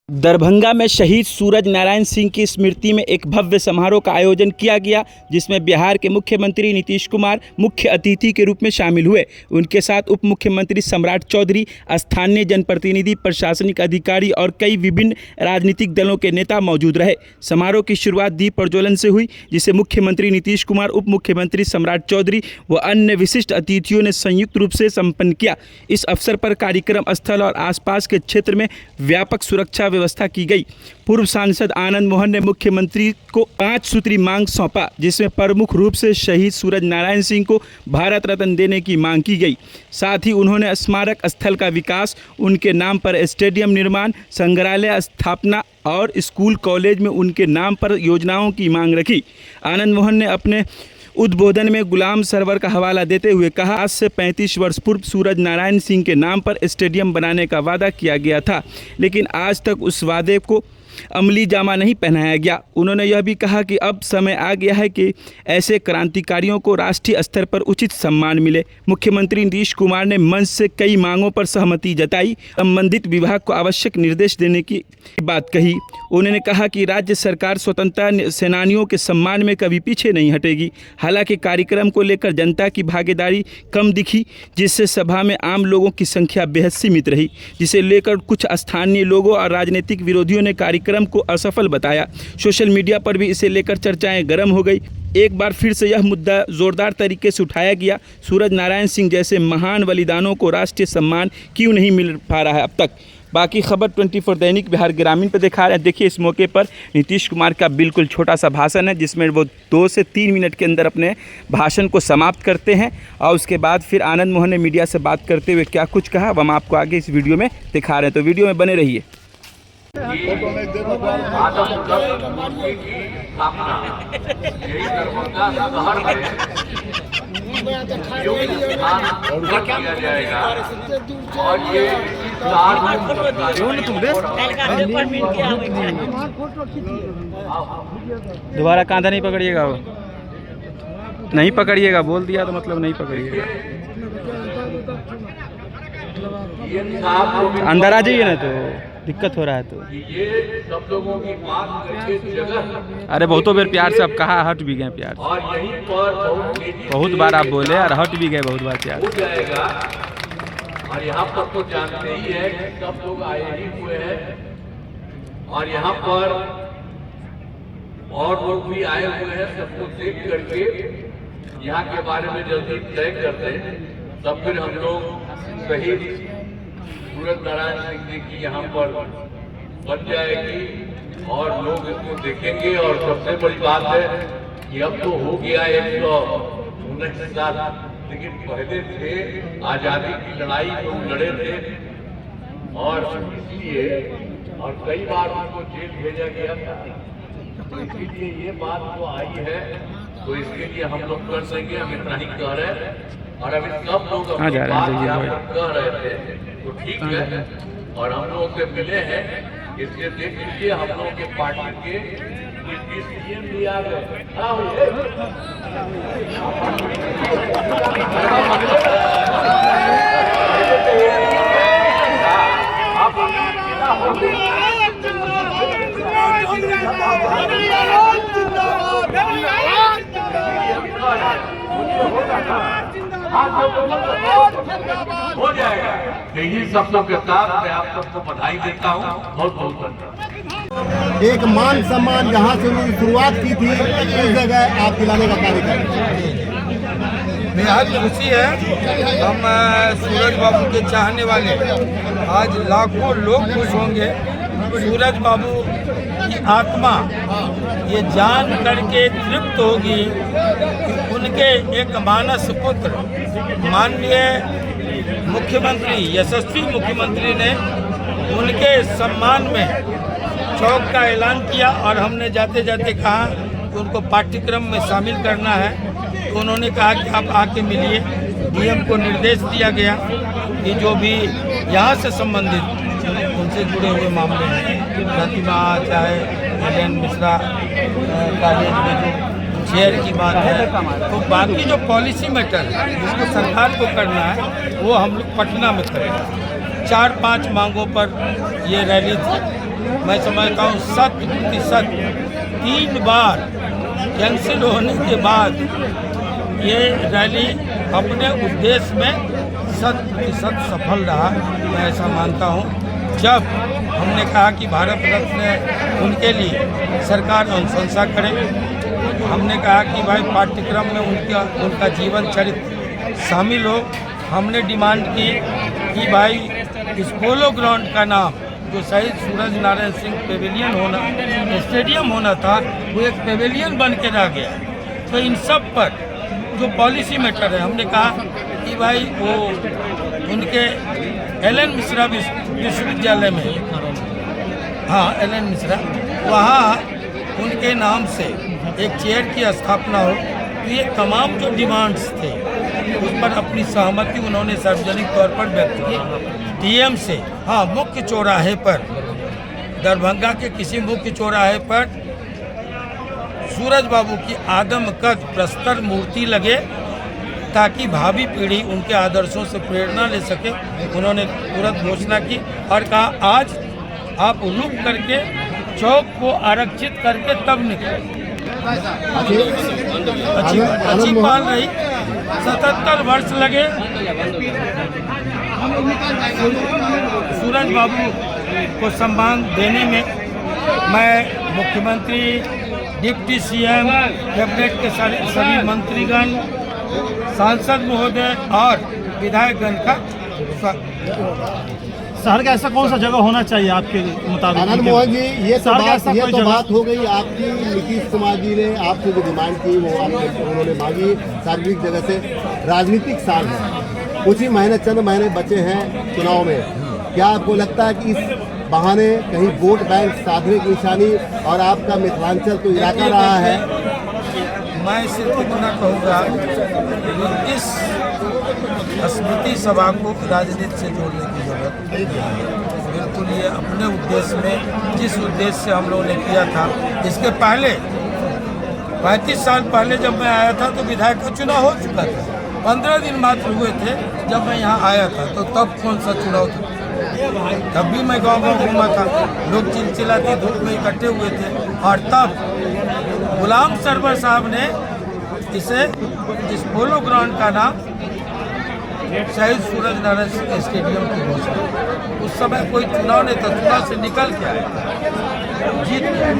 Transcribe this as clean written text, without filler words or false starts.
दरभंगा में शहीद सूरज नारायण सिंह की स्मृति में एक भव्य समारोह का आयोजन किया गया, जिसमें बिहार के मुख्यमंत्री नीतीश कुमार मुख्य अतिथि के रूप में शामिल हुए। उनके साथ उप मुख्यमंत्री सम्राट चौधरी, स्थानीय जनप्रतिनिधि, प्रशासनिक अधिकारी और कई विभिन्न राजनीतिक दलों के नेता मौजूद रहे। समारोह की शुरुआत दीप प्रज्वलन से हुई, जिसे मुख्यमंत्री नीतीश कुमार, उप मुख्यमंत्री सम्राट चौधरी व अन्य विशिष्ट अतिथियों ने संयुक्त रूप से संपन्न किया। इस अवसर पर कार्यक्रम स्थल और आसपास के क्षेत्र में व्यापक सुरक्षा व्यवस्था की गई। पूर्व सांसद आनंद मोहन ने मुख्यमंत्री को 5 सूत्री मांग सौंपा, जिसमें प्रमुख रूप से शहीद सूरज नारायण सिंह को भारत रत्न देने की मांग की गई। साथ ही उन्होंने स्मारक स्थल का विकास, उनके नाम पर स्टेडियम निर्माण, संग्रहालय स्थापना और स्कूल कॉलेज में उनके नाम पर योजनाओं की मांग रखी। आनंद मोहन ने अपने उद्बोधन में गुलाम सरवर का हवाला देते हुए कहा, आज से 35 वर्ष पूर्व सूरज नारायण सिंह के नाम पर स्टेडियम बनाने का वादा किया गया था, लेकिन आज तक उस वादे को अमली जामा नहीं पहनाया गया। उन्होंने यह भी कहा कि अब समय आ गया है कि ऐसे क्रांतिकारियों को राष्ट्रीय स्तर पर उचित सम्मान मिले। मुख्यमंत्री नीतीश कुमार ने मंच से कई मांगों पर सहमति जताई, संबंधित विभाग को आवश्यक निर्देश देने की बात कही। उन्होंने कहा कि राज्य सरकार स्वतंत्रता सेनानियों के सम्मान में कभी पीछे नहीं हटेगी। हालांकि कार्यक्रम को लेकर जनता की भागीदारी कम दिखी, जिससे सभा में आम लोगों की संख्या बेहद सीमित रही, जिसे लेकर कुछ स्थानीय लोगों और राजनीतिक विरोधियों ने कार्यक्रम को असफल बताया। सोशल मीडिया पर भी इसे लेकर चर्चाएं गर्म हो गई। एक बार फिर से यह मुद्दा जोरदार तरीके से उठाया गया, सूरज नारायण सिंह जैसे महान बलिदानों को राष्ट्रीय सम्मान क्यों नहीं मिल पा रहा है अब तक। बाकी खबर 24 दैनिक बिहार ग्रामीण पर दिखा रहे हैं। देखिए, इस मौके पर नीतीश कुमार का बिल्कुल छोटा सा भाषण है, जिसमें वो 2 से 3 मिनट के अंदर अपने भाषण को समाप्त करते हैं और उसके बाद फिर आनंद मोहन ने मीडिया से बात करते हुए क्या कुछ कहा, हम आपको आगे इस वीडियो में दिखा रहे हैं, तो वीडियो में बने रहिए। दोबारा कांधा नहीं पकड़िएगा, वो नहीं पकड़िएगा, बोल दिया तो मतलब नहीं पकड़िएगा। अंदर आ जाइए ना, तो दिक्कत हो रहा है। तो ये सब लोगों की बात करके जगह, अरे बहुतों बार प्यार से अब कहा, हट भी गए प्यार से। और यहीं पर बहुत बार आप बोले और हट भी गए बहुत बार प्यार हो जाएगा। और यहाँ पर तो जानते ही है कि सब लोग आए ही हुए हैं और यहाँ पर और लोग भी आए हुए हैं। सबको देख करके यहाँ के बारे में जल्दी तय करते हैं, तब फिर हम लोग शहीद सूरज नारायण सिंह जी की यहाँ पर बन जाएगी और लोग इसको देखेंगे। और सबसे बड़ी बात है कि अब तो हो गया 119 साल, लेकिन पहले थे आजादी की लड़ाई लोग लड़े थे और इसलिए और कई बार उनको जेल भेजा गया था, तो इसीलिए ये बात जो आई है तो इसके लिए हम लोग कर देंगे, हम इतना ही कह रहे हैं। और अभी सब लोग कह रहे थे तो ठीक है, और हम लोगों से मिले हैं, इसके देख लीजिए हम लोगों के पार्टी के सीएम भी आ गए। हो जाएगा। यही सब लोग के साथ मैं आप सबको बधाई देता हूँ, बहुत बहुत धन्यवाद। एक मान सम्मान जहाँ से उन्होंने शुरुआत की थी, उस जगह आप दिलाने का कार्य करें। बेहद खुशी है। हम सूरज बाबू के चाहने वाले आज लाखों लोग खुश होंगे। सूरज बाबू की आत्मा ये जान करके तृप्त होगी कि उनके एक मानस पुत्र माननीय मुख्यमंत्री, यशस्वी मुख्यमंत्री ने उनके सम्मान में चौक का ऐलान किया और हमने जाते जाते कहा कि उनको पाठ्यक्रम में शामिल करना है। तो उन्होंने कहा कि आप आके मिलिए। डीएम को निर्देश दिया गया कि जो भी यहाँ से संबंधित उनसे जुड़े हुए मामले हैं, प्रतिमा चाहे एन मिश्रा कॉलेज में जो चेयर की बात है, तो बाकी जो पॉलिसी मैटर है जिसको सरकार को करना है वो हम लोग पटना में करेंगे। 4-5 मांगों पर ये रैली थी मैं समझता हूँ 100% 3 बार कैंसिल होने के बाद ये रैली अपने उद्देश्य में 100% सफल रहा। मैं ऐसा मानता हूँ। जब हमने कहा कि भारत रत्न उनके लिए सरकार अनुशंसा करे, हमने कहा कि भाई पाठ्यक्रम में उनका जीवन चरित्र शामिल हो। हमने डिमांड की कि भाई इस पोलो ग्राउंड का नाम जो शहीद सूरज नारायण सिंह पेवेलियन होना स्टेडियम होना था, वो एक पेवेलियन बन के रह गया। तो इन सब पर जो पॉलिसी मैटर है, हमने कहा कि भाई वो उनके एल.एन. मिश्रा विश्वविद्यालय में, हाँ एल.एन. मिश्रा, वहाँ उनके नाम से एक चेयर की स्थापना हो। तो ये तमाम जो डिमांड्स थे उस पर अपनी सहमति उन्होंने सार्वजनिक तौर पर व्यक्त की। डीएम से, हाँ, मुख्य चौराहे पर, दरभंगा के किसी मुख्य चौराहे पर सूरज बाबू की आदमकद प्रस्तर मूर्ति लगे ताकि भावी पीढ़ी उनके आदर्शों से प्रेरणा ले सके। उन्होंने तुरंत घोषणा की और कहा आज आप रुक करके चौक को आरक्षित करके तब निकले। अच्छी पहल रही। 77 वर्ष लगे सूरज बाबू को सम्मान देने में। मैं मुख्यमंत्री, डिप्टी सीएम, कैबिनेट के सभी मंत्रीगण, सांसद महोदय और विधायकगण का शहर का ऐसा कौन सा जगह होना चाहिए आपके मुताबिक? आनंद मोहन जी, ये तो जगह? बात हो गई आपकी। नीतीश कुमार जी ने आपसे जो डिमांड की वो उन्होंने मांगी सार्वजनिक जगह से। राजनीतिक साल है, कुछ ही महीने, चंद महीने बचे हैं चुनाव में। क्या आपको लगता है कि इस बहाने कहीं वोट बैंक साधने की निशानी, और आपका मिथिलांचल तो इलाका रहा है? मैं सिर्फ इतना कहूँगा, इस स्मृति सभा को राजनीति से जोड़ने की जरूरत नहीं है। बिल्कुल ये अपने उद्देश्य में, जिस उद्देश्य से हम लोगों ने किया था, इसके पहले 35 साल पहले जब मैं आया था तो विधायक का चुनाव हो चुका था। 15 दिन मात्र हुए थे जब मैं यहाँ आया था, तो तब कौन सा चुनाव था? तब भी मैं गाँव घूमा था, लोग चिलचिलाती धूप में इकट्ठे हुए थे। और तब गुलाम सरवर साहब ने इस पोलो ग्राउंड का नाम शहीद सूरज नारायण सिंह स्टेडियम की घोषणा। उस समय कोई चुनाव नहीं था, चुनाव से निकल के आया, जीत गया।